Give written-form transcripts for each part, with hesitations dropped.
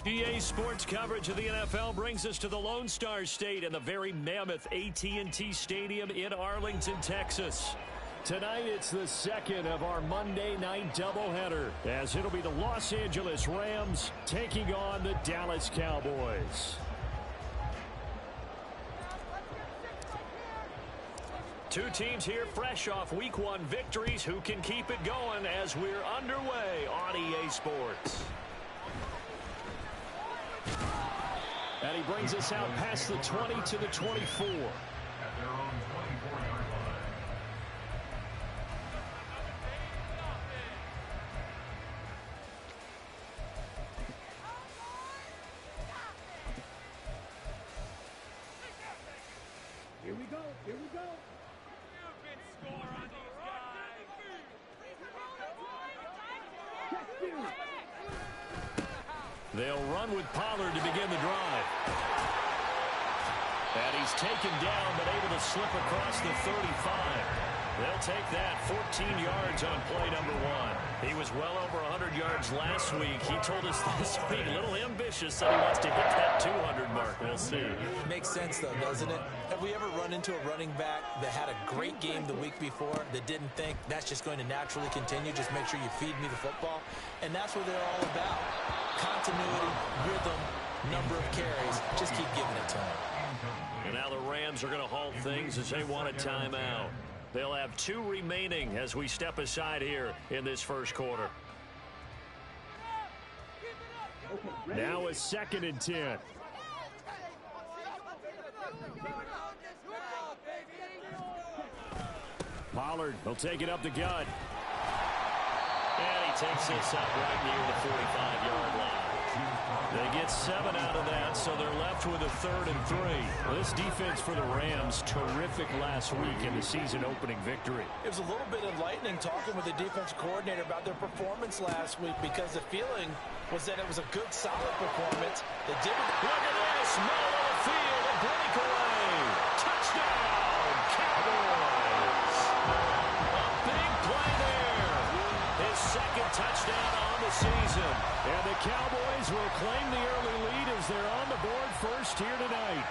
EA Sports coverage of the NFL brings us to the Lone Star State and the very mammoth AT&T Stadium in Arlington, Texas. Tonight, it's the second of our Monday night doubleheader, as it'll be the Los Angeles Rams taking on the Dallas Cowboys. Two teams here fresh off Week 1 victories. Who can keep it going as we're underway on EA Sports? And he brings us out past the 20 to the 24. Here we go. Here we go. You can score on these guys. They'll run with Pollard to begin the drive. And he's taken down, but able to slip across the 35. They'll take that 14 yards on play number 1. He was well over 100 yards last week. He told us this week, a little ambitious, that he wants to hit that 200 mark. We'll see. Makes sense, though, doesn't it? Have we ever run into a running back that had a great game the week before that didn't think that's just going to naturally continue? Just make sure you feed me the football. And that's what they're all about. Continuity, rhythm, number of carries. Just keep giving it to him. And now the Rams are going to halt things as they want a timeout. They'll have 2 remaining as we step aside here in this first quarter. Now a 2nd and 10. Pollard will take it up the gut. And he takes this up right near the 45-yard line. They get 7 out of that, so they're left with a 3rd and 3. Well, this defense for the Rams, terrific last week in the season-opening victory. It was a little bit enlightening talking with the defense coordinator about their performance last week because the feeling was that it was a good, solid performance. They didn't. Look at this, middle of the field, a breakaway. Touchdown, Cowboys. A big play there. His 2nd touchdown on the season. And the Cowboys will claim the early lead as they're on the board first here tonight.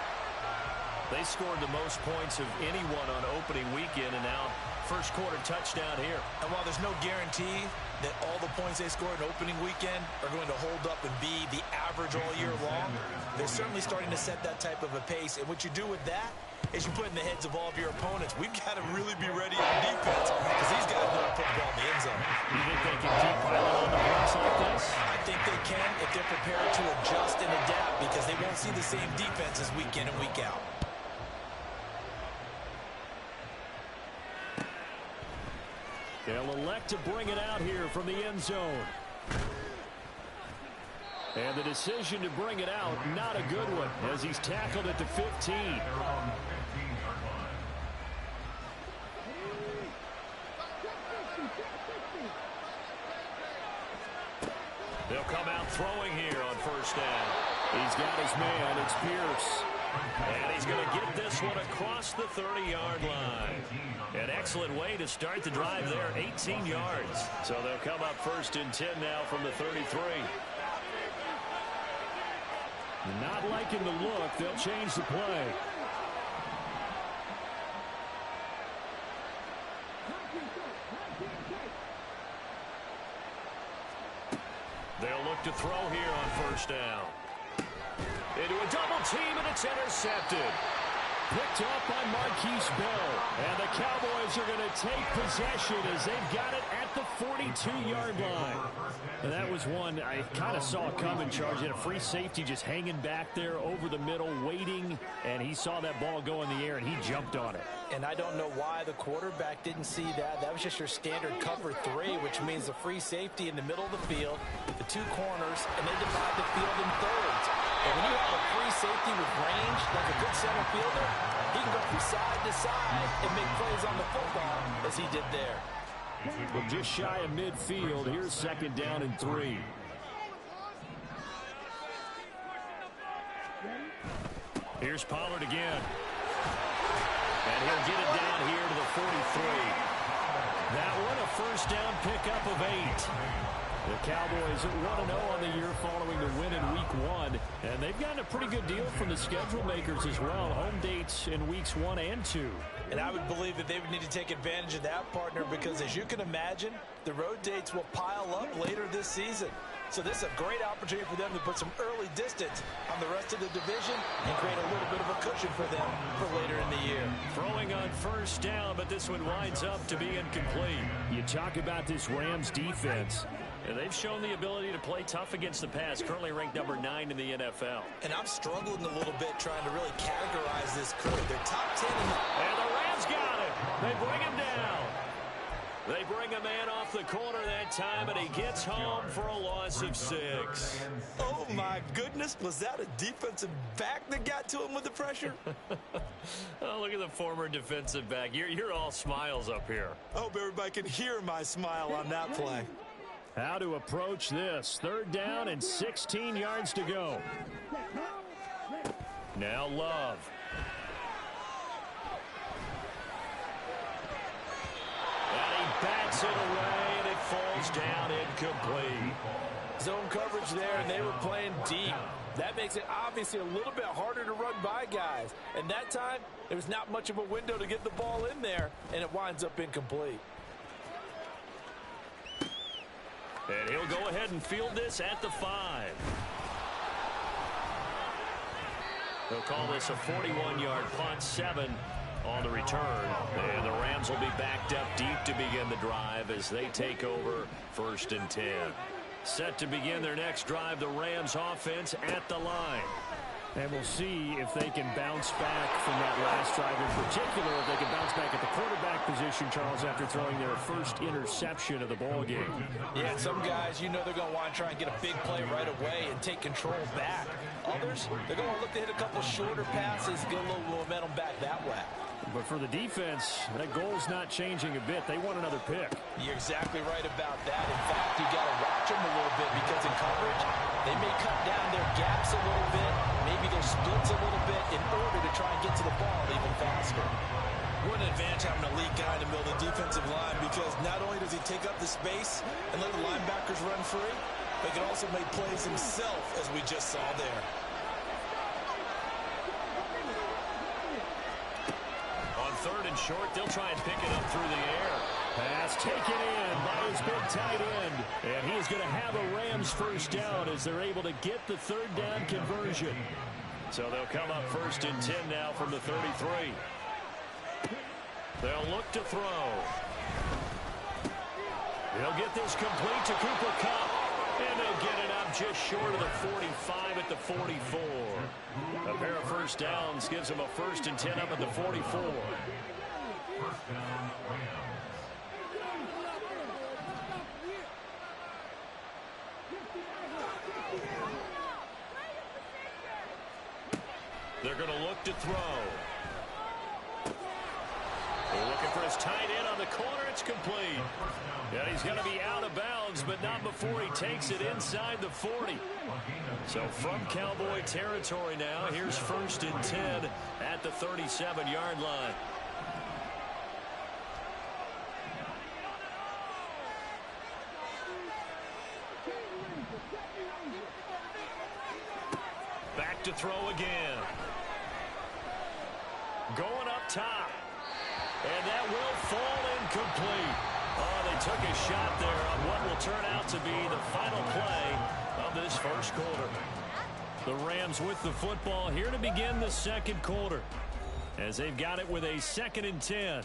They scored the most points of anyone on opening weekend, and now first quarter touchdown here. And while there's no guarantee that all the points they scored in opening weekend are going to hold up and be the average all year long, they're certainly starting to set that type of a pace. And what you do with that is you put in the heads of all of your opponents, we've got to really be ready on defense because these guys know how to put the ball in the end zone. You think they can keep piling on the points like this? I think they can if they're prepared to adjust and adapt because they won't see the same defenses week in and week out. They'll elect to bring it out here from the end zone. And the decision to bring it out, not a good one, as he's tackled at the 15. They'll come out throwing here on first down. He's got his man, it's Pierce. And he's going to get this one across the 30-yard line. An excellent way to start the drive there, 18 yards. So they'll come up 1st and 10 now from the 33. Not liking the look, they'll change the play. They'll look to throw here on first down. Into a double team, and it's intercepted. Picked up by Marquise Bell. And the Cowboys are going to take possession as they've got it at the 42-yard line. And that was one I kind of saw coming, Charge. He had a free safety just hanging back there over the middle, waiting. And he saw that ball go in the air, and he jumped on it. And I don't know why the quarterback didn't see that. That was just your standard cover 3, which means the free safety in the middle of the field, the 2 corners, and they divide the field in thirds. And when you have a free safety with range, like a good center fielder, he can go from side to side and make plays on the football as he did there. Well, just shy of midfield. Here's 2nd down and 3. Here's Pollard again. And he'll get it down here to the 43. That one a first down pickup of 8. The Cowboys 1-0 on the year following the win in Week 1. And they've gotten a pretty good deal from the schedule makers as well. Home dates in Weeks 1 and 2. And I would believe that they would need to take advantage of that, partner, because as you can imagine, the road dates will pile up later this season. So this is a great opportunity for them to put some early distance on the rest of the division and create a little bit of a cushion for them for later in the year. Throwing on first down, but this one winds up to be incomplete. You talk about this Rams defense. And they've shown the ability to play tough against the pass, currently ranked number 9 in the NFL. And I'm struggling a little bit trying to really categorize this crew. They're top 10 in the... And the Rams got it. They bring him down. They bring a man off the corner that time, and he gets home for a loss of 6. Oh, my goodness. Was that a defensive back that got to him with the pressure? Oh, look at the former defensive back. You're all smiles up here. I hope everybody can hear my smile on that play. How to approach this. 3rd down and 16 yards to go. Now Love. And he bats it away, and it falls down incomplete. Zone coverage there, and they were playing deep. That makes it obviously a little bit harder to run by guys. And that time, there was not much of a window to get the ball in there, and it winds up incomplete. And he'll go ahead and field this at the 5. They'll call this a 41-yard punt, 7 on the return. And the Rams will be backed up deep to begin the drive as they take over 1st and 10. Set to begin their next drive, the Rams offense at the line. And we'll see if they can bounce back from that last drive in particular, if they can bounce back at the quarterback position, Charles, after throwing their first interception of the ball game. Yeah, some guys, you know they're going to want to try and get a big play right away and take control back. Others, they're going to look to hit a couple shorter passes, get a little momentum back that way. But for the defense, that goal's not changing a bit. They want another pick. You're exactly right about that. In fact, you got to watch them a little bit because in coverage, they may cut down their gaps a little bit, maybe their splits a little bit in order to try and get to the ball even faster. What an advantage having an elite guy in the middle of the defensive line, because not only does he take up the space and let the linebackers run free, but he can also make plays himself, as we just saw there. On 3rd and short, they'll try and pick it up through the air. Pass taken in by his big tight end. And he's going to have a Rams first down as they're able to get the 3rd down conversion. So they'll come up 1st and 10 now from the 33. They'll look to throw. They'll get this complete to Cooper Kupp. And they'll get it up just short of the 45 at the 44. A pair of first downs gives them a 1st and 10 up at the 44. They're going to look to throw. They're looking for his tight end on the corner. It's complete. And he's going to be out of bounds, but not before he takes it inside the 40. So from Cowboy territory now, here's 1st and 10 at the 37-yard line. Back to throw again. Going up top. And that will fall incomplete. Oh, they took a shot there on what will turn out to be the final play of this first quarter. The Rams with the football here to begin the 2nd quarter, as they've got it with a 2nd and 10.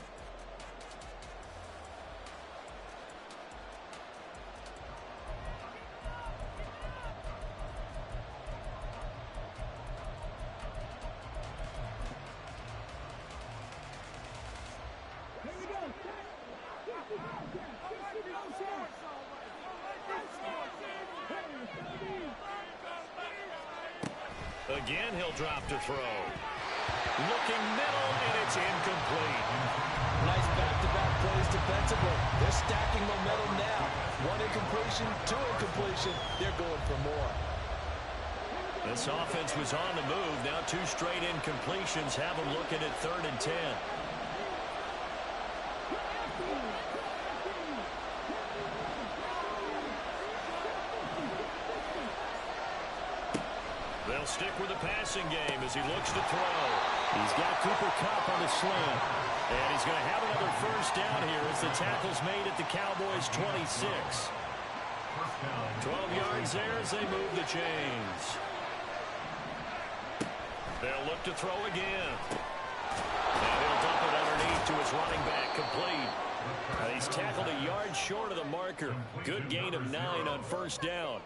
Again, he'll drop to throw. Looking middle, and it's incomplete. Nice back-to-back plays defensively. They're stacking momentum now. 1 incompletion, 2 incompletion. They're going for more. This offense was on the move. Now 2 straight incompletions have them looking at 3rd and 10. They'll stick with the passing game as he looks to throw. He's got Cooper Kupp on the slant. And he's going to have another first down here as the tackle's made at the Cowboys' 26. 12 yards there as they move the chains. They'll look to throw again. And he'll dump it underneath to his running back, complete. He's tackled a yard short of the marker. Good gain of 9 on first down.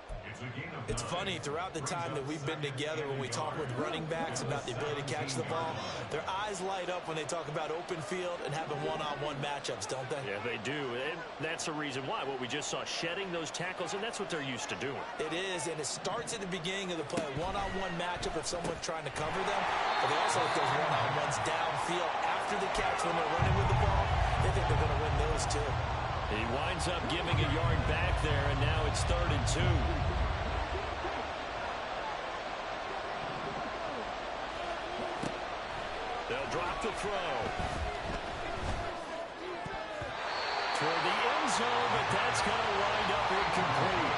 It's funny, throughout the time that we've been together, when we talk with running backs about the ability to catch the ball, their eyes light up when they talk about open field and having one-on-one matchups, don't they? Yeah, they do. And that's the reason why. What we just saw, shedding those tackles, and that's what they're used to doing. It is, and it starts at the beginning of the play. One-on-one matchup if someone's trying to cover them, but they also like those one-on-ones downfield after the catch when they're running with the ball. They think they're going to win those, too. He winds up giving a yard back there, and now it's 3rd and 2. They'll drop the throw. Toward the end zone, but that's going to wind up incomplete.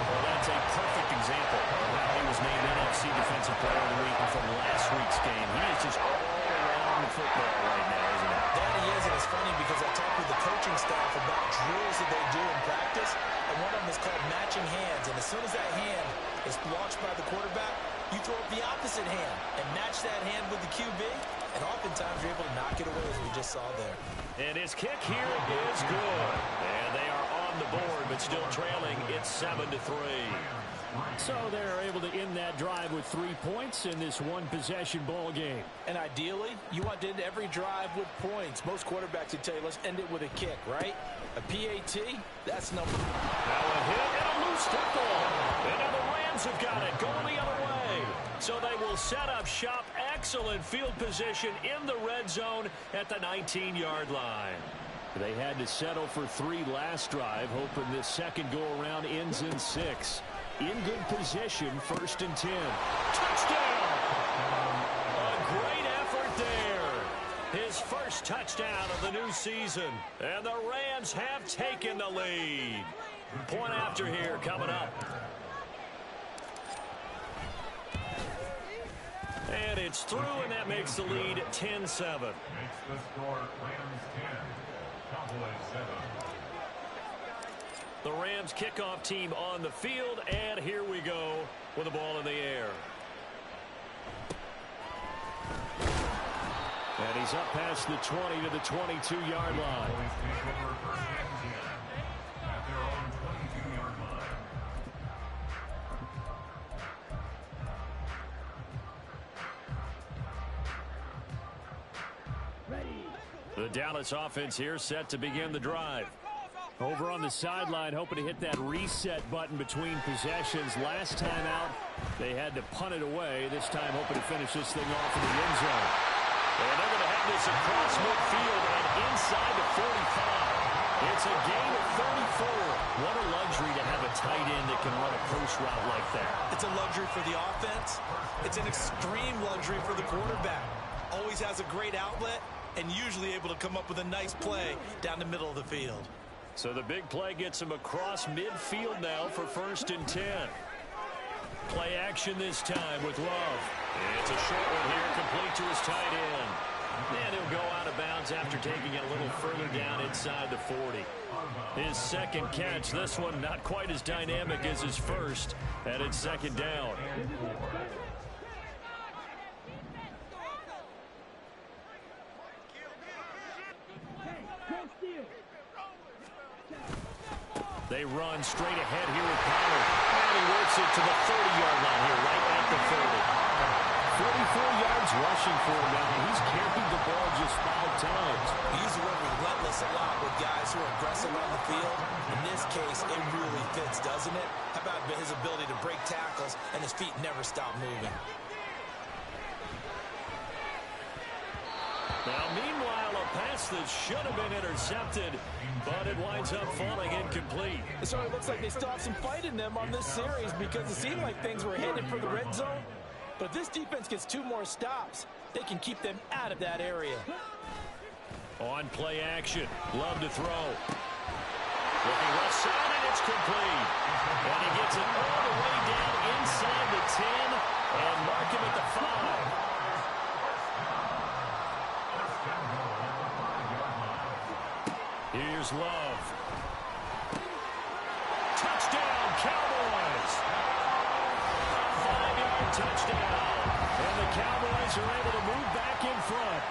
Well, that's a perfect example of how he was named NFC Defensive Player of the Week from last week's game. He is just all around the football right now, isn't he? That he is, and it's funny because I talked with the coaching staff about drills that they do in practice, and one of them is called matching hands. And as soon as that hand is launched by the quarterback, you throw up the opposite hand and match that hand with the QB, and oftentimes you're able to knock it away, as we just saw there. And his kick here is good. And they are on the board, but still trailing. It's 7-3. So they're able to end that drive with 3 points in this one-possession ball game. And ideally, you want to end every drive with points. Most quarterbacks would tell you, let's end it with a kick, right? A PAT, that's number. Now a hit and a loose football. And now the Rams have got it going the other way. So they will set up shop. Excellent field position in the red zone at the 19-yard line. They had to settle for 3 last drive, hoping this second go-around ends in 6. In good position, 1st and 10. Touchdown! A great effort there. His first touchdown of the new season. And the Rams have taken the lead. Point after here coming up. And it's through, and that makes the lead 10-7. Makes the score Rams 10, Cowboys 7. The Rams kickoff team on the field, and here we go with the ball in the air. And he's up past the 20 to the 22-yard line. Cowboys take over 1st and 10 at their own 22-yard line. The Dallas offense here set to begin the drive. Over on the sideline, hoping to hit that reset button between possessions. Last time out, they had to punt it away. This time, hoping to finish this thing off in the end zone. And they're going to have this across midfield and inside the 45. It's a gain of 34. What a luxury to have a tight end that can run a post route like that. It's a luxury for the offense. It's an extreme luxury for the quarterback. Always has a great outlet and usually able to come up with a nice play down the middle of the field. So the big play gets him across midfield now for 1st and 10. Play action this time with Love. It's a short one here, complete to his tight end. And he'll go out of bounds after taking it a little further down inside the 40. His second catch, this one not quite as dynamic as his first, and it's 2nd down. They run straight ahead here with Pollard. And he works it to the 30-yard line here, right at the 30. 44 yards rushing for him now. He's carried the ball just 5 times. We use the word relentless a lot with guys who are aggressive on the field. In this case, it really fits, doesn't it? How about his ability to break tackles and his feet never stop moving? Now, meanwhile, a pass that should have been intercepted, but it winds up falling incomplete. So it looks like they still have some fight in them on this series because it seemed like things were headed for the red zone. But if this defense gets 2 more stops, they can keep them out of that area. On play action, Love to throw. Looking left side, and it's complete. And he gets it all the way down inside the 10, and Here's Love. Touchdown, Cowboys. A 5-yard touchdown. And the Cowboys are able to move back in front.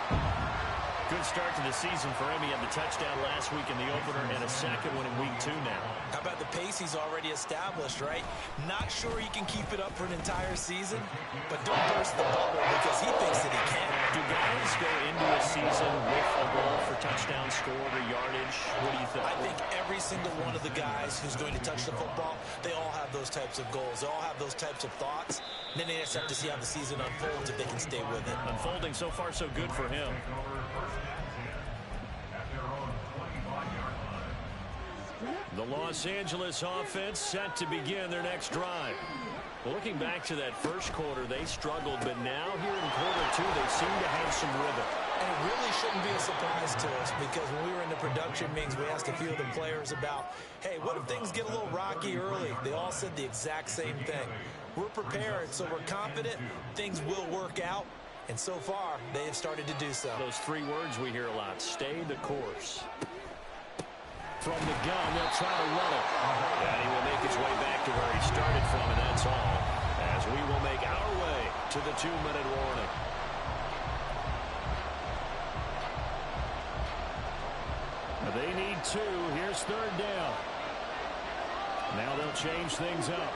Good start to the season for him. He had the touchdown last week in the opener and a second one in week 2 now. How about the pace he's already established, right? Not sure he can keep it up for an entire season, but don't burst the bubble because he thinks that he can. Do guys go into a season with a goal for touchdown scored or yardage? What do you think? I think every single one of the guys who's going to touch the football, they all have those types of goals. They all have those types of thoughts. And then they just have to see how the season unfolds if they can stay with it. Unfolding so far so good for him. The Los Angeles offense set to begin their next drive. Looking back to that first quarter, they struggled, but now here in quarter 2, they seem to have some rhythm. And it really shouldn't be a surprise to us because when we were in the production meetings, we asked a few of the players about, hey, what if things get a little rocky early? They all said the exact same thing. We're prepared, so we're confident things will work out. And so far, they have started to do so. Those 3 words we hear a lot, stay the course. From the gun, they'll try to run it. And he will make his way back to where he started from, and that's all. As we will make our way to the 2-minute warning. They need 2. Here's 3rd down. Now they'll change things up.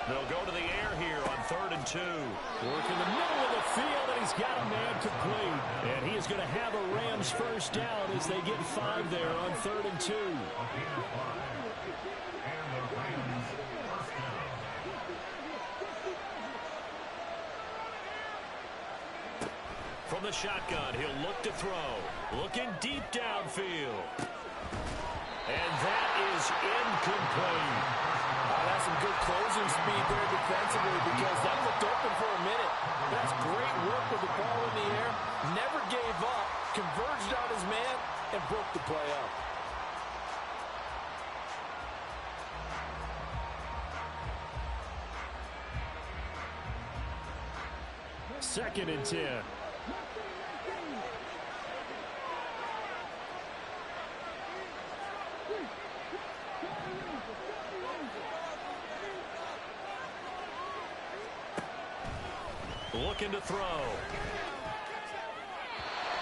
They'll go to the air here on 3rd and 2. Work in the middle of the field, and he's got a man complete. And he is going to have a Rams first down as they get 5 there on 3rd and 2. From the shotgun, he'll look to throw. Looking deep downfield. And that is incomplete. That's some good closing speed there defensively because that looked open for a minute. That's great work with the ball in the air. Never gave up, converged on his man, and broke the play up. Second and 10. Looking to throw.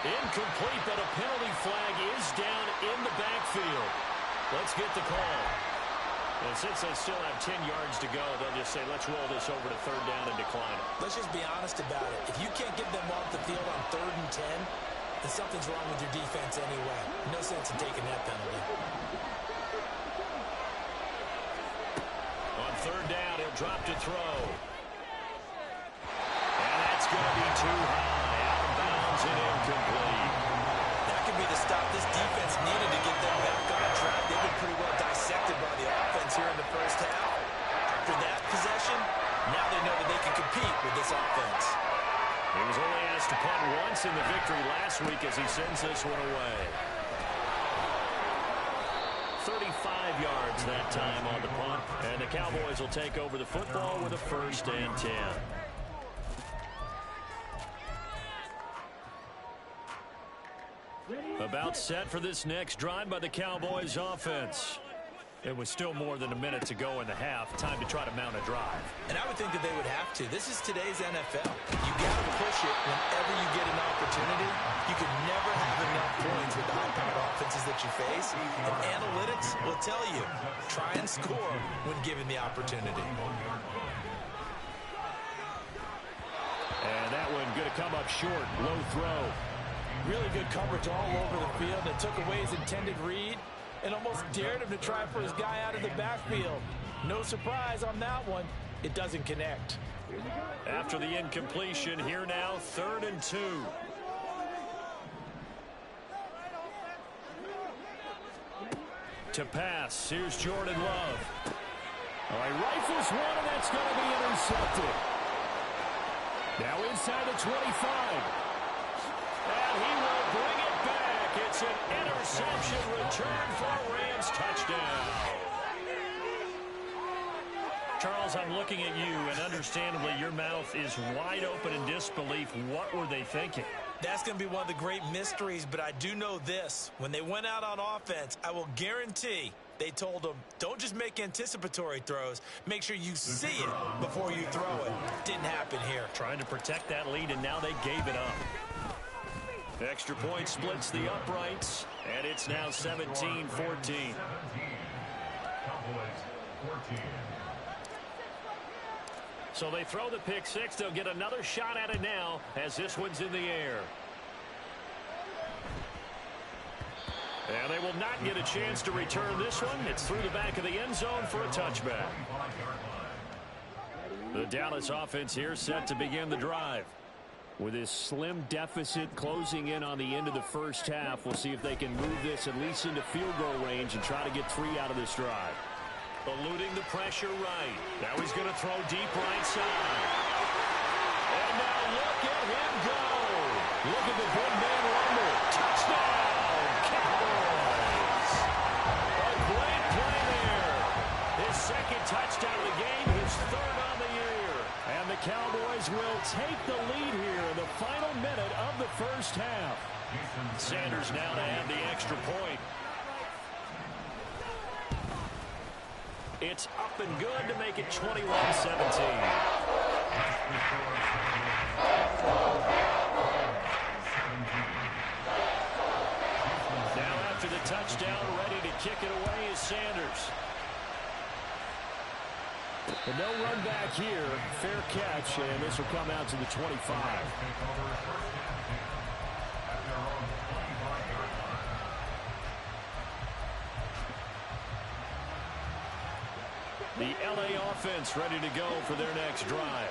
Incomplete, but a penalty flag is down in the backfield. Let's get the call. And since they still have 10 yards to go, they'll just say, let's roll this over to 3rd down and decline it. Let's just be honest about it. If you can't get them off the field on 3rd and 10, then something's wrong with your defense anyway. No sense in taking that penalty. On 3rd down, he'll drop to throw. And that's going to be too high. Out of bounds and incomplete. That could be the stop this defense needed to get them back on track. They've been pretty well dissected by the offense here in the first half. After that possession, now they know that they can compete with this offense. He was only asked to punt once in the victory last week as he sends this one away. 35 yards that time on the punt, and the Cowboys will take over the football with a 1st and 10. About set for this next drive by the Cowboys offense. It was still more than a minute to go in the half. Time to try to mount a drive. And I would think that they would have to. This is today's NFL. You got to push it whenever you get an opportunity. You can never have enough points with the high-powered offenses that you face. And analytics will tell you, try and score when given the opportunity. And that one going to come up short. Low throw. Really good coverage all over the field. It took away his intended read and almost dared him to try for his guy out of the backfield. No surprise on that one. It doesn't connect. After the incompletion, here now, 3rd and 2. To pass, here's Jordan Love. All right, rifles one, and that's going to be intercepted. Now inside the 25. And he will bring it back. It's an interception return for a Rams touchdown. Charles, I'm looking at you, and understandably, your mouth is wide open in disbelief. What were they thinking? That's going to be one of the great mysteries, but I do know this. When they went out on offense, I will guarantee they told them, don't just make anticipatory throws. Make sure you see it before you throw it. Didn't happen here. Trying to protect that lead, and now they gave it up. Extra point splits the uprights, and it's now 17-14. Cowboys 14. So they throw the pick six. They'll get another shot at it now as this one's in the air. And they will not get a chance to return this one. It's through the back of the end zone for a touchback. The Dallas offense here set to begin the drive. With this slim deficit closing in on the end of the first half, we'll see if they can move this at least into field goal range and try to get 3 out of this drive. Eluding the pressure right. Now he's going to throw deep right side. And now look at him go. Look at the big man rumble. Touchdown, Cowboys. A great play there. His second touchdown of the game, his third on the year. And the Cowboys will take the lead here in the final minute of the first half. Sanders now to add the extra point. It's up and good to make it 21-17. Now after the touchdown, ready to kick it away is Sanders. But no run back here. Fair catch, and this will come out to the 25. The LA offense ready to go for their next drive.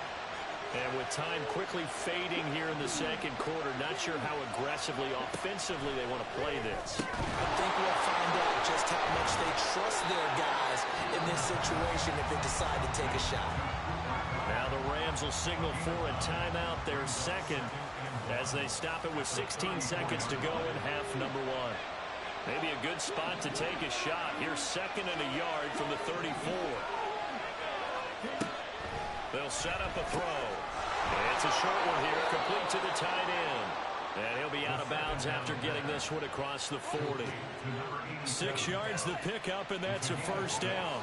And with time quickly fading here in the second quarter, not sure how aggressively, offensively they want to play this. I think we'll find out just how much they trust their guys in this situation if they decide to take a shot. Now the Rams will signal for a timeout, their second, as they stop it with 16 seconds to go in half number 1. Maybe a good spot to take a shot. Here's 2nd and a yard from the 34. They'll set up a throw. It's a short one here, complete to the tight end. And he'll be out of bounds after getting this one across the 40. 6 yards the pickup, and that's a first down.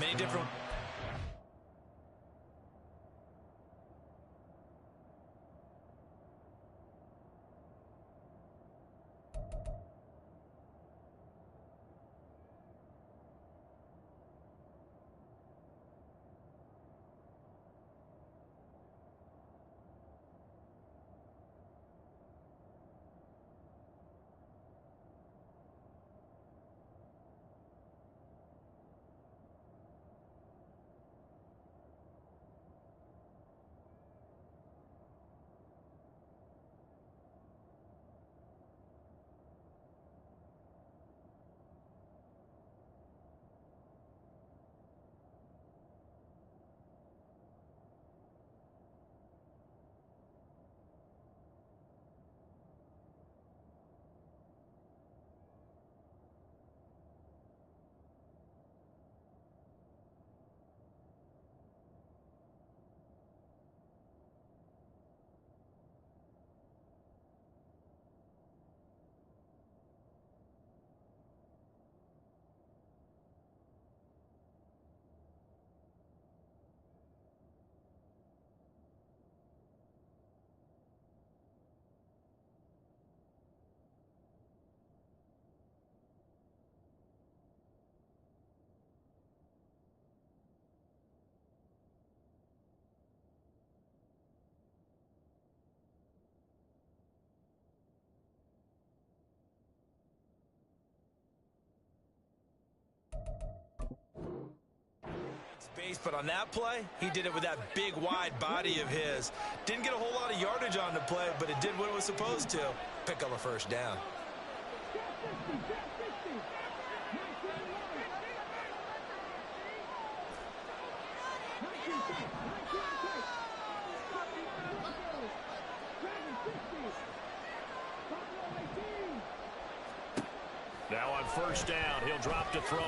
Many different... But on that play, he did it with that big, wide body of his. Didn't get a whole lot of yardage on the play, but it did what it was supposed to. Pick up a first down. Now on first down, he'll drop to throw it.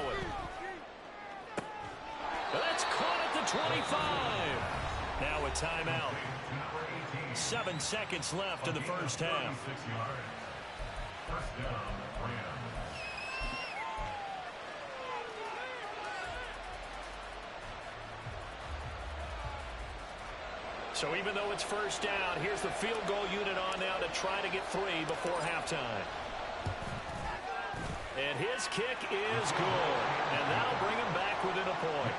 That's caught at the 25. Now a timeout. 7 seconds left in the first half. First down, Rams. So even though it's first down, here's the field goal unit on now to try to get 3 before halftime. And his kick is good. And that'll bring him back within a point.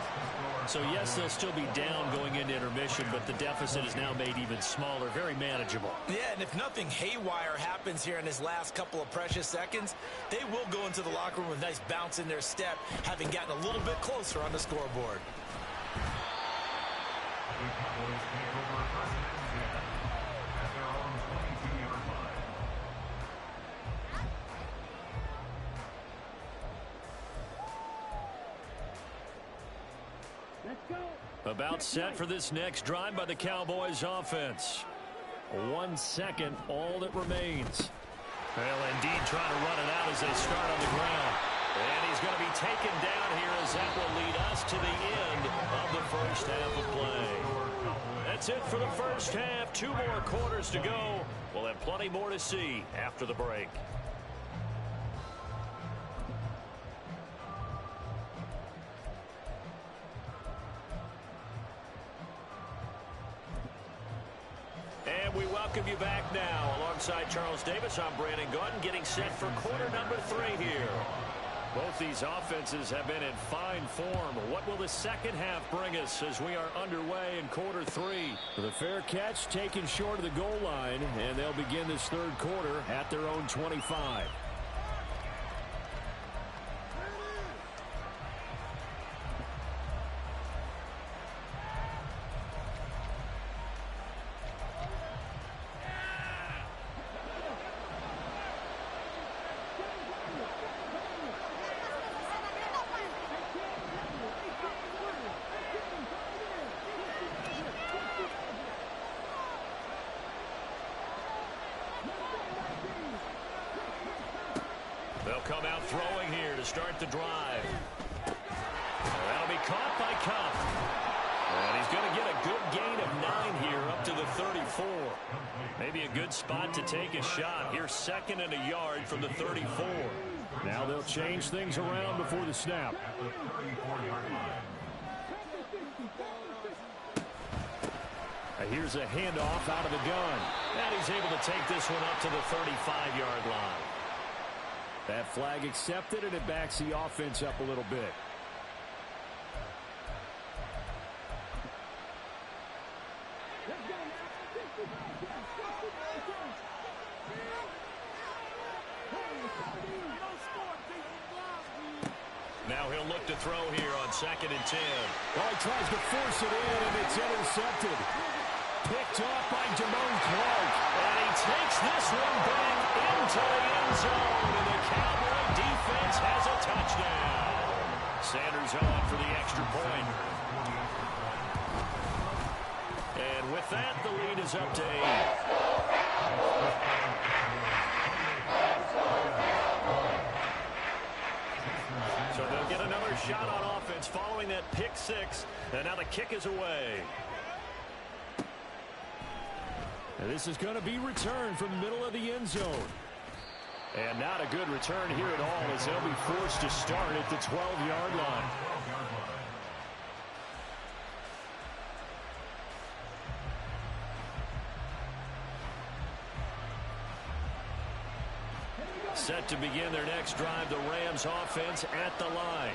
So, yes, they'll still be down going into intermission, but the deficit is now made even smaller, very manageable. Yeah, and if nothing haywire happens here in his last couple of precious seconds, they will go into the locker room with a nice bounce in their step, having gotten a little bit closer on the scoreboard. The Cowboys take over first and 10 at their own 22-yard line. Let's go. About set for this next drive by the Cowboys offense. 1 second, all that remains. Well, indeed, trying to run it out as they start on the ground. And he's going to be taken down here as that will lead us to the end of the first half of play. That's it for the first half. 2 more quarters to go. We'll have plenty more to see after the break. And we welcome you back now. Alongside Charles Davis, I'm Brandon Gordon, getting set for quarter number 3 here. Both these offenses have been in fine form. What will the second half bring us as we are underway in quarter 3? The fair catch taken short of the goal line, and they'll begin this third quarter at their own 25. They'll come out throwing here to start the drive. That'll be caught by Cup. And he's going to get a good gain of 9 here up to the 34. Maybe a good spot to take a shot. Here's 2nd and a yard from the 34. Now they'll change things around before the snap. At the 34-yard line. Here's a handoff out of the gun. And he's able to take this one up to the 35-yard line. That flag accepted, and it backs the offense up a little bit. Now he'll look to throw here on 2nd and 10. Well, he tries to force it in, and it's intercepted. Picked off by Damone Clark. And he takes this one back into the end zone, and the Cowboy defense has a touchdown. Sanders on for the extra point. And with that, the lead is up to 8. So they'll get another shot on offense following that pick 6, and now the kick is away. And this is going to be returned from the middle of the end zone. And not a good return here at all, as they'll be forced to start at the 12-yard line. Set to begin their next drive, the Rams offense at the line.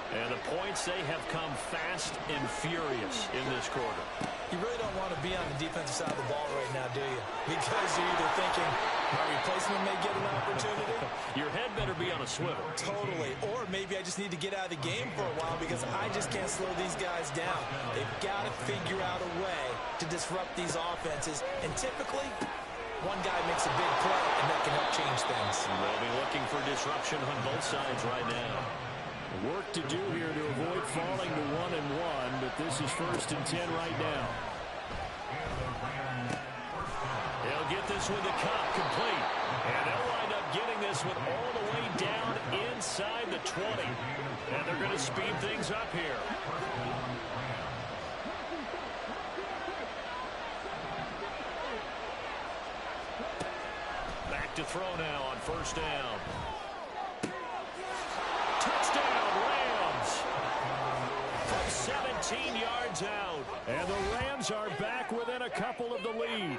And the points, they have come fast and furious in this quarter. You really don't want to be on the defensive side of the ball right now, do you? Because you're either thinking my replacement may get an opportunity. Your head better be on a swivel. Totally. Or maybe I just need to get out of the game for a while because I just can't slow these guys down. They've got to figure out a way to disrupt these offenses. And typically, one guy makes a big play, and that can help change things. They'll be looking for disruption on both sides right now. Work to do here to avoid falling to 1-1, but this is 1st and 10 right now. They'll get this with the Cup complete. And they'll wind up getting this one all the way down inside inside the 20. And they're going to speed things up here. Back to throw now on first down. Touchdown, Rams. From 17 yards out. And the Rams are back within a couple of the lead.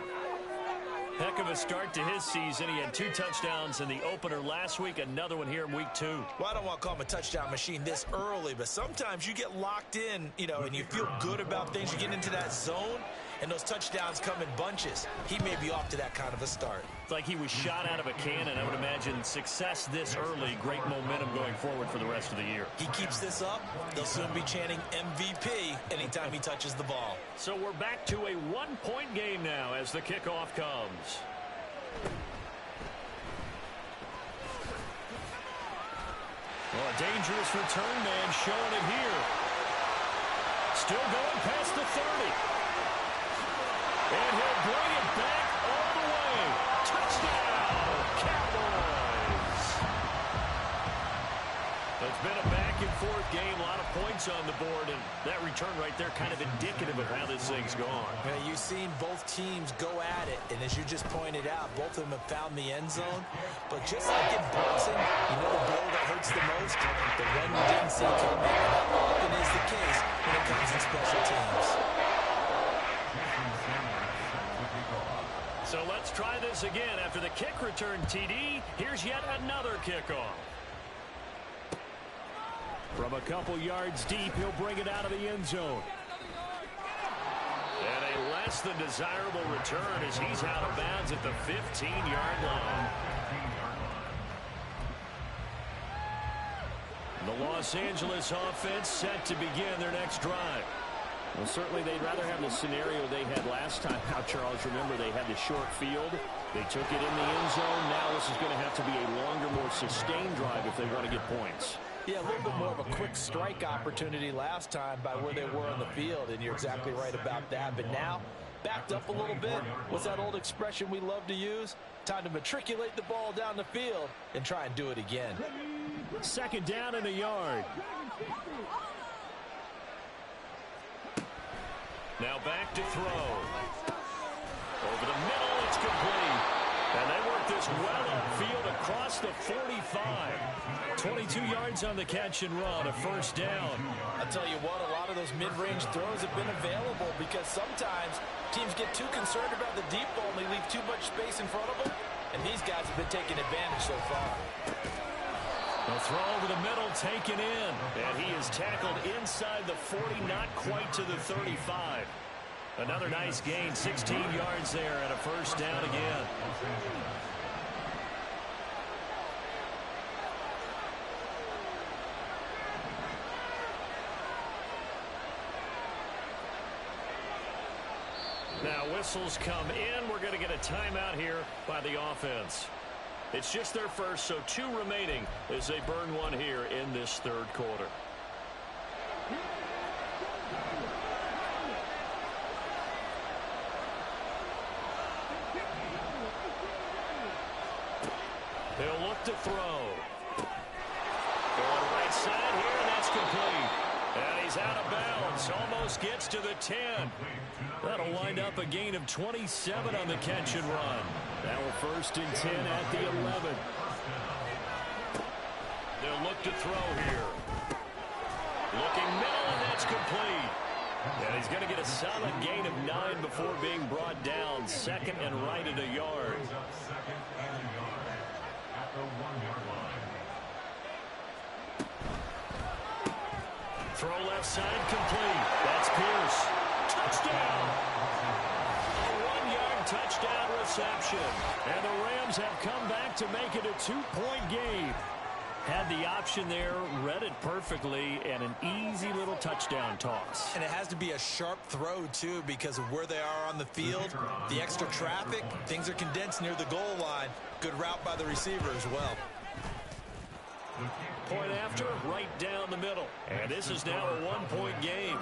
Heck of a start to his season. He had 2 touchdowns in the opener last week, another one here in week 2. Well, I don't want to call him a touchdown machine this early, but sometimes you get locked in, and you feel good about things. You get into that zone, and those touchdowns come in bunches. He may be off to that kind of a start. It's like he was shot out of a cannon. I would imagine success this early, great momentum going forward for the rest of the year. He keeps this up, they'll soon be chanting MVP anytime he touches the ball. So we're back to a 1-point game now as the kickoff comes. Well, a dangerous return man showing it here. Still going past the 30. And he'll bring it back all the way. Touchdown, Cowboys. It's been a back-and-forth game, a lot of points on the board, and that return right there kind of indicative of how this thing's gone. You've seen both teams go at it, and as you just pointed out, both of them have found the end zone. But just like in boxing, the blow that hurts the most, the one you didn't see coming. That often is the case when it comes to special teams. So let's try this again. After the kick return TD, here's yet another kickoff. From a couple yards deep, he'll bring it out of the end zone. And a less than desirable return as he's out of bounds at the 15-yard line. The Los Angeles offense set to begin their next drive. Well, certainly they'd rather have the scenario they had last time out, Charles. Remember, they had the short field. They took it in the end zone. Now this is going to have to be a longer, more sustained drive if they want to get points. Yeah, a little bit more of a quick strike opportunity last time by where they were on the field, and you're exactly right about that. But now, backed up a little bit. What's that old expression we love to use? Time to matriculate the ball down the field and try and do it again. Second down and a yard. Now back to throw. Over the middle, it's complete. And they work this well upfield across the 45. 22 yards on the catch and run, a first down. I'll tell you what, a lot of those mid-range throws have been available because sometimes teams get too concerned about the deep ball and they leave too much space in front of them. And these guys have been taking advantage so far. The throw over the middle taken in. And he is tackled inside the 40, not quite to the 35. Another nice gain, 16 yards there and a first down again. Now whistles come in. We're going to get a timeout here by the offense. It's just their first, so 2 remaining as they burn one here in this third quarter. He'll look to throw. Going right side here, and that's complete. And he's out of bounds. Almost gets to the 10. That'll wind up a gain of 27 on the catch and run. Now a first and 10 at the 11. They'll look to throw here. Looking middle, and that's complete. And he's going to get a solid gain of 9 before being brought down. Second and right at a yard. Throw left side complete. That's Pierce. Touchdown. A 1-yard touchdown reception. And the Rams have come back to make it a 2-point game. Had the option there, read it perfectly, and an easy little touchdown toss. And it has to be a sharp throw, too, because of where they are on the field, the extra traffic, things are condensed near the goal line. Good route by the receiver as well. Point after, right down the middle. And this is now a 1-point game.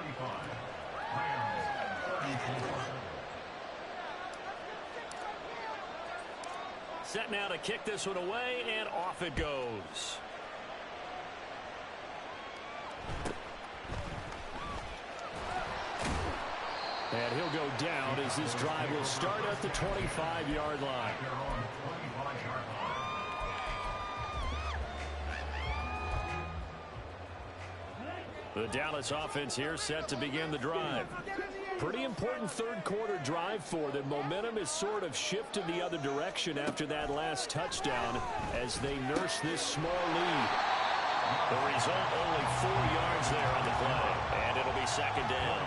Set now to kick this one away, and off it goes. And he'll go down as this drive will start at the 25-yard line. The Dallas offense here set to begin the drive. Pretty important third quarter drive for them. Momentum has sort of shifted the other direction after that last touchdown as they nurse this small lead. The result, only 4 yards there on the play, and it'll be second down.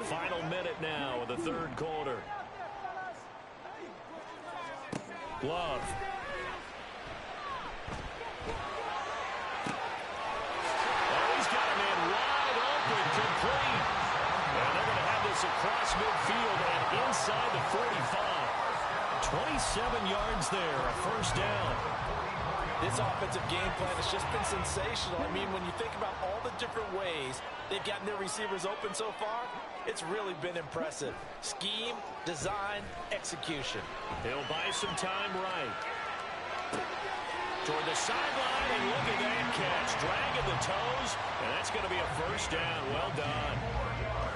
Final minute now of the third quarter. Love. He's got a man wide open, complete. And they're going to have this across midfield and inside the 45. 27 yards there, a first down. This offensive game plan has just been sensational. I mean, when you think about all the different ways they've gotten their receivers open so far, it's really been impressive. Scheme, design, execution. He'll buy some time right. Toward the sideline, and look at that catch. Dragging the toes, and that's going to be a first down. Well done.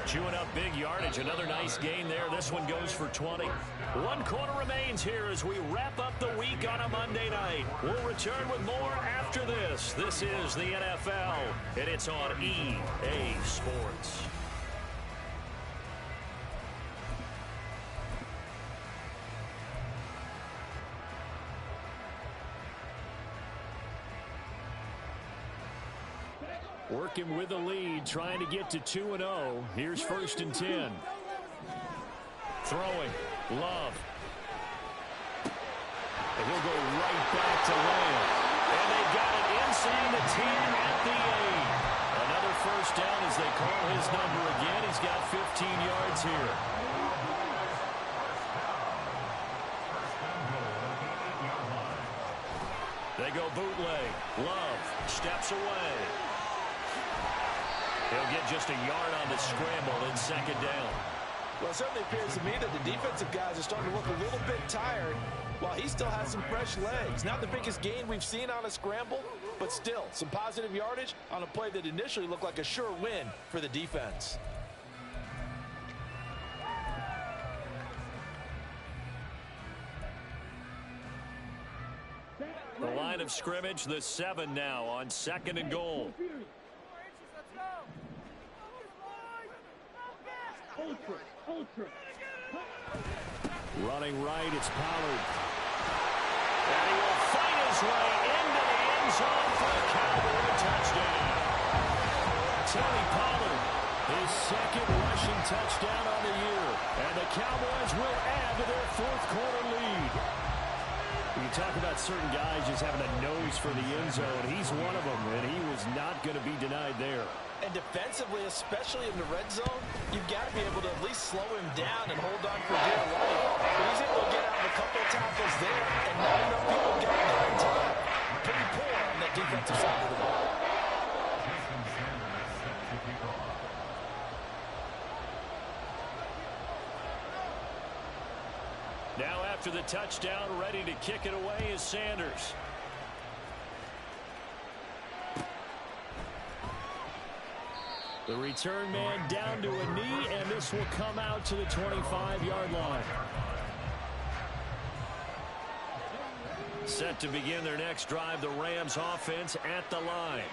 Chewing up big yardage. Another nice gain there. This one goes for 20. 1 quarter remains here as we wrap up the week on a Monday night. We'll return with more after this. This is the NFL, and it's on EA Sports. Working with the lead, trying to get to 2-0. Here's 1st and 10. Throwing. Love. And he'll go right back to Lamb. And they got it inside the 10 at the 8. Another first down as they call his number again. He's got 15 yards here. They go bootleg. Love steps away. He'll get just a yard on the scramble in second down. Well, it certainly appears to me that the defensive guys are starting to look a little bit tired while he still has some fresh legs. Not the biggest gain we've seen on a scramble, but still some positive yardage on a play that initially looked like a sure win for the defense. The line of scrimmage, the 7 now on 2nd and goal. Running right, it's Pollard. And he will fight his way into the end zone for a Cowboy touchdown. Tony Pollard, his 2nd rushing touchdown on the year. And the Cowboys will add to their 4th quarter lead. You talk about certain guys just having a nose for the end zone. He's one of them, and he was not going to be denied there. And defensively, especially in the red zone, you've got to be able to at least slow him down and hold on for dear life. But he's able to get out of a couple of tackles there, and not enough people getting there in time. Pretty poor on that defensive side of the ball. Now after the touchdown, ready to kick it away is Sanders. The return man down to a knee, and this will come out to the 25-yard line. Set to begin their next drive, the Rams offense at the line.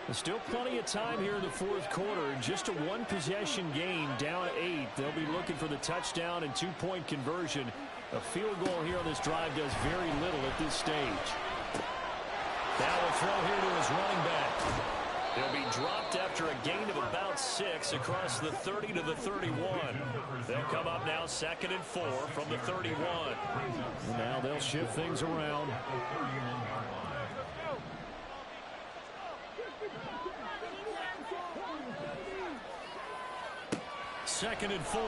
There's still plenty of time here in the 4th quarter. Just a 1-possession game, down 8. They'll be looking for the touchdown and 2-point conversion. A field goal here on this drive does very little at this stage. Now a throw here to his running back. He'll be dropped after a gain of about 6 across the 30 to the 31. They'll come up now 2nd and 4 from the 31. And now they'll shift things around. 2nd and 4.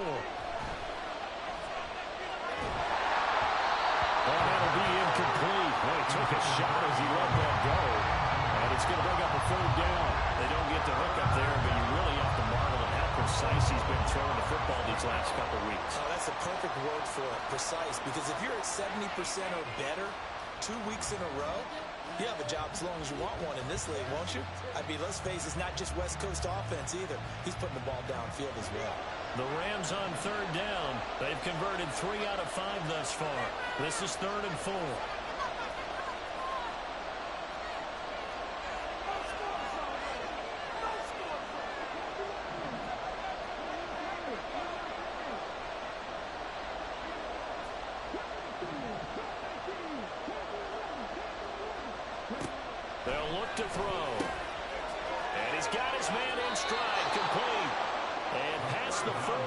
Oh, that'll be incomplete. Well, he took a shot as he let that go. And it's going to bring up a 3rd down. They don't get the hook up there, but you really have to marvel at how precise he's been throwing the football these last couple of weeks. Oh, that's the perfect word for it, precise. Because if you're at 70% or better, 2 weeks in a row? You have a job as long as you want one in this league, won't you? I mean, let's face it, it's not just West Coast offense either. He's putting the ball downfield as well. The Rams on third down. They've converted 3 out of 5 thus far. This is 3rd and 4. They'll look to throw. And he's got his man in stride, complete. And past the 40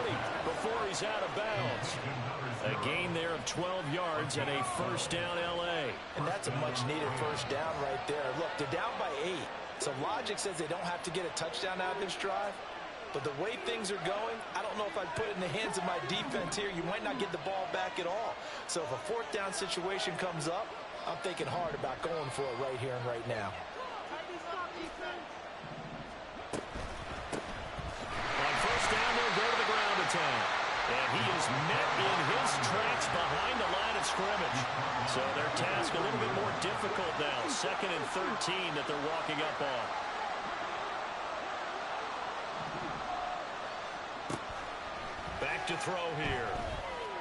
before he's out of bounds. A gain there of 12 yards and a first down L.A. And that's a much-needed first down right there. Look, they're down by 8. So logic says they don't have to get a touchdown out of this drive. But the way things are going, I don't know if I'd put it in the hands of my defense here. You might not get the ball back at all. So if a 4th down situation comes up, I'm thinking hard about going for it right here and right now. On first down, they'll go to the ground attack. And he is met in his tracks behind the line of scrimmage. So their task a little bit more difficult now. 2nd and 13 that they're walking up on. Back to throw here.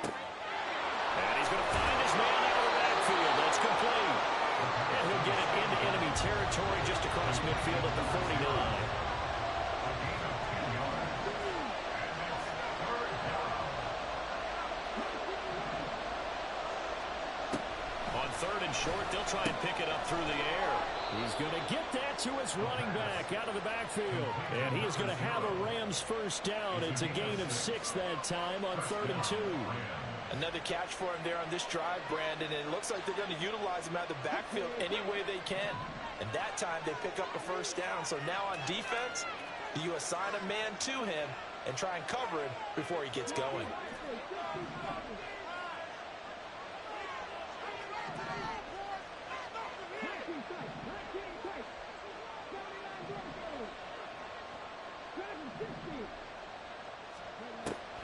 And he's going to find his man out of the backfield. That's complete. And he'll get it into enemy territory just across midfield at the 49. Third and short, they'll try and pick it up through the air. He's going to get that to his running back out of the backfield. And he is going to have a Rams first down. It's a gain of 6 that time on 3rd and 2. Another catch for him there on this drive, Brandon. And it looks like they're going to utilize him out of the backfield any way they can. And that time they pick up a first down. So now on defense, do you assign a man to him and try and cover him before he gets going?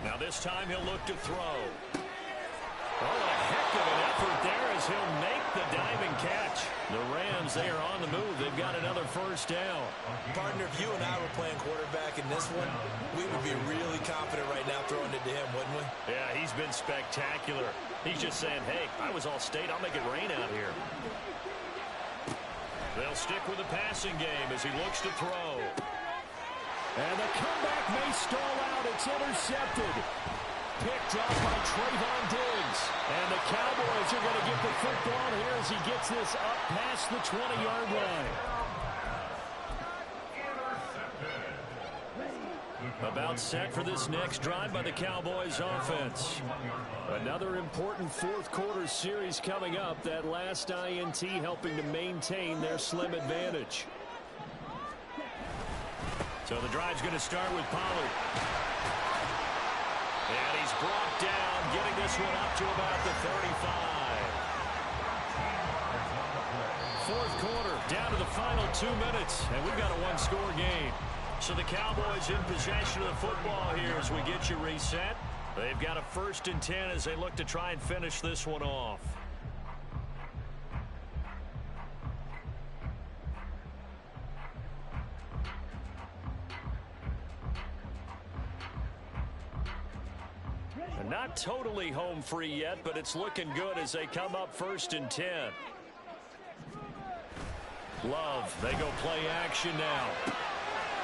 Now this time he'll look to throw. Oh, a heck of an effort there as he'll make the diving catch. The Rams, they are on the move. They've got another first down. Partner, if you and I were playing quarterback in this one, we would be really confident right now throwing it to him, wouldn't we? Yeah, he's been spectacular. He's just saying, hey, I was all state. I'll make it rain out here. They'll stick with the passing game as he looks to throw. And the comeback may stall out. It's intercepted. Picked up by Trayvon Diggs. And the Cowboys are going to get the football here as he gets this up past the 20-yard line. About set for this next drive by the Cowboys offense. Another important 4th quarter series coming up. That last INT helping to maintain their slim advantage. So the drive's going to start with Pollard. And he's brought down, getting this one up to about the 35. 4th quarter, down to the final 2 minutes, and we've got a 1-score game. So the Cowboys in possession of the football here as we get you reset. They've got a 1st and 10 as they look to try and finish this one off. Not totally home free yet, but it's looking good as they come up 1st and 10. Love, they go play action now.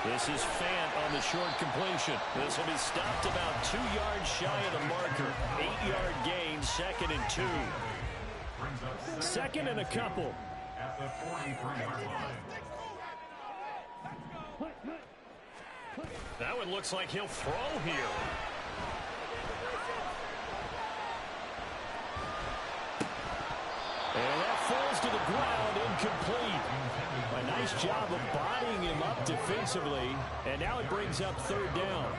This is Fant on the short completion. This will be stopped about 2 yards shy of the marker. 8-yard gain, 2nd and 2. 2nd and a couple. At the 43-yard line. That one looks like he'll throw here. And that falls to the ground, incomplete. A nice job of bodying him up defensively. And now it brings up 3rd down.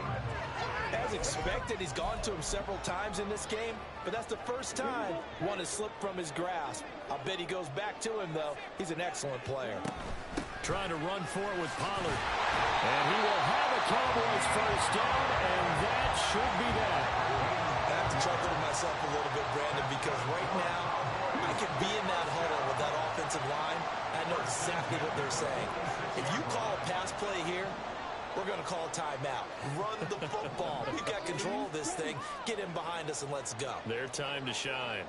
As expected, he's gone to him several times in this game, but that's the first time one has slipped from his grasp. I'll bet he goes back to him, though. He's an excellent player. Trying to run for it with Pollard. And he will have a Cowboys first down, and that should be that. I have to chuckle to myself a little bit, Brandon, because right now I could be in that huddle with that offensive line. I know exactly what they're saying. If you call a pass play here, we're going to call a timeout. Run the football. We've got control of this thing. Get in behind us and let's go. Their time to shine.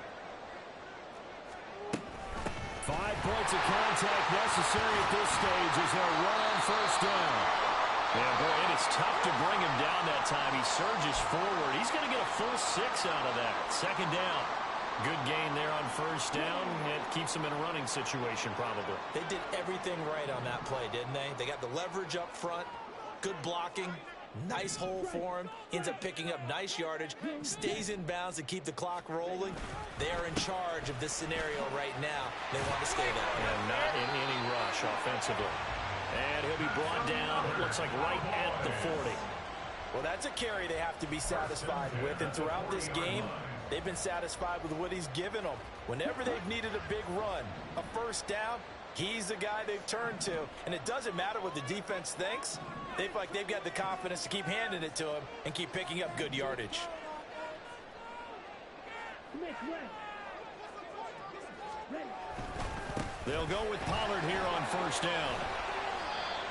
5 points of contact necessary at this stage as they'll run on first down. Yeah, boy, it is tough to bring him down that time. He surges forward. He's going to get a full 6 out of that. Second down. Good gain there on first down. It keeps him in a running situation probably. They did everything right on that play, didn't they? They got the leverage up front, good blocking, nice hole for him, ends up picking up nice yardage, stays in bounds to keep the clock rolling. They are in charge of this scenario right now. They want to stay that way. And not in any rush offensively. And he'll be brought down, it looks like right at the 40. Well, that's a carry they have to be satisfied with, and throughout this game, they've been satisfied with what he's given them. Whenever they've needed a big run, a first down, he's the guy they've turned to. And it doesn't matter what the defense thinks. They feel like they've got the confidence to keep handing it to him and keep picking up good yardage. They'll go with Pollard here on first down.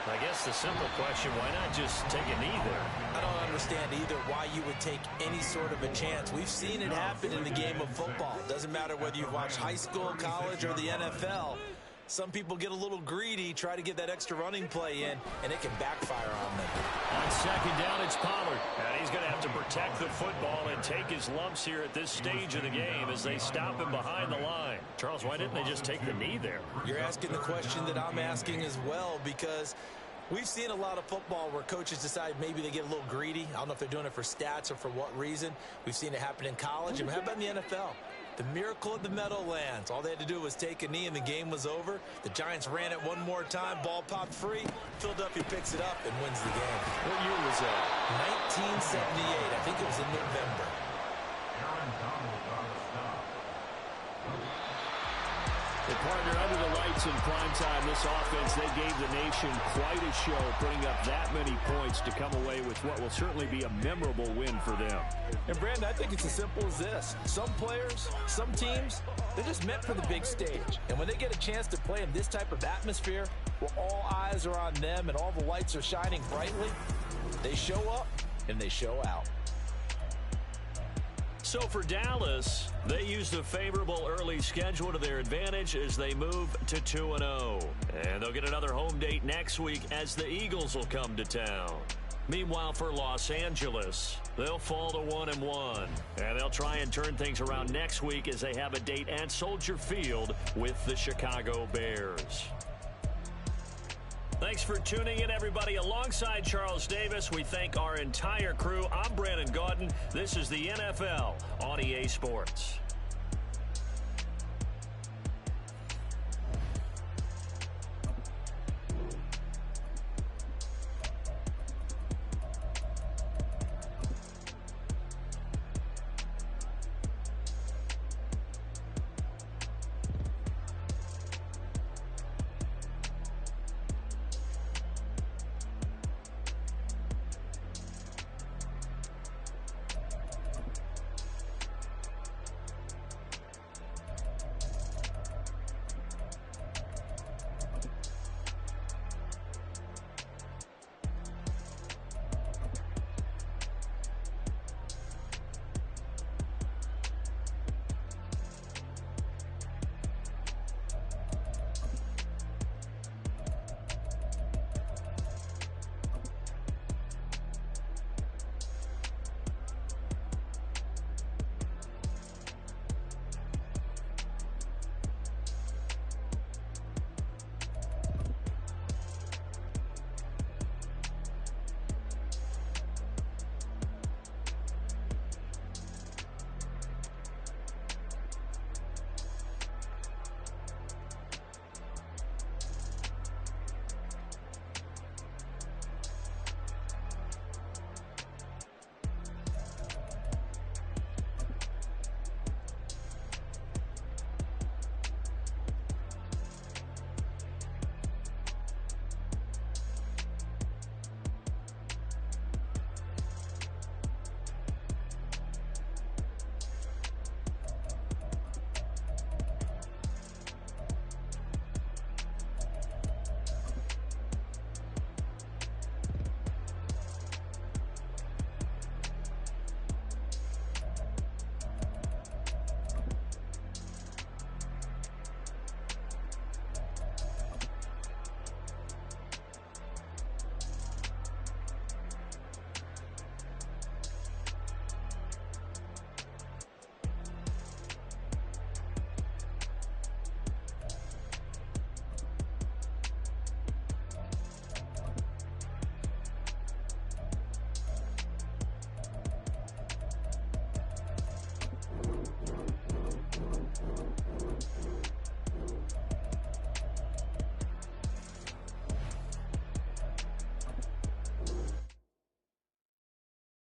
I guess the simple question, why not just take a knee there? I don't understand either why you would take any sort of a chance. We've seen it happen in the game of football. Doesn't matter whether you've watched high school, college, or the NFL. Some people get a little greedy, try to get that extra running play in, and it can backfire on them. On second down, it's Pollard. And he's going to have to protect the football and take his lumps here at this stage of the game as they stop him behind the line. Charles, why didn't they just take the knee there? You're asking the question that I'm asking as well, because we've seen a lot of football where coaches decide maybe they get a little greedy. I don't know if they're doing it for stats or for what reason. We've seen it happen in college. And how about in the NFL? The miracle of the Meadowlands. All they had to do was take a knee and the game was over. The Giants ran it one more time. Ball popped free. Philadelphia picks it up and wins the game. What year was that? 1978. I think it was in November. Aaron Donald on the stop. They partner under the lights in primetime. This offense, they gave the nation quite a show, putting up that many points to come away with what will certainly be a memorable win for them. And, Brandon, I think it's as simple as this. Some players, some teams, they're just meant for the big stage. And when they get a chance to play in this type of atmosphere, where all eyes are on them and all the lights are shining brightly, they show up and they show out. So for Dallas, they used a favorable early schedule to their advantage as they move to 2-0. And they'll get another home date next week as the Eagles will come to town. Meanwhile, for Los Angeles, they'll fall to 1-1. And they'll try and turn things around next week as they have a date at Soldier Field with the Chicago Bears. Thanks for tuning in, everybody. Alongside Charles Davis, we thank our entire crew. I'm Brandon Gaudin. This is the NFL on EA Sports.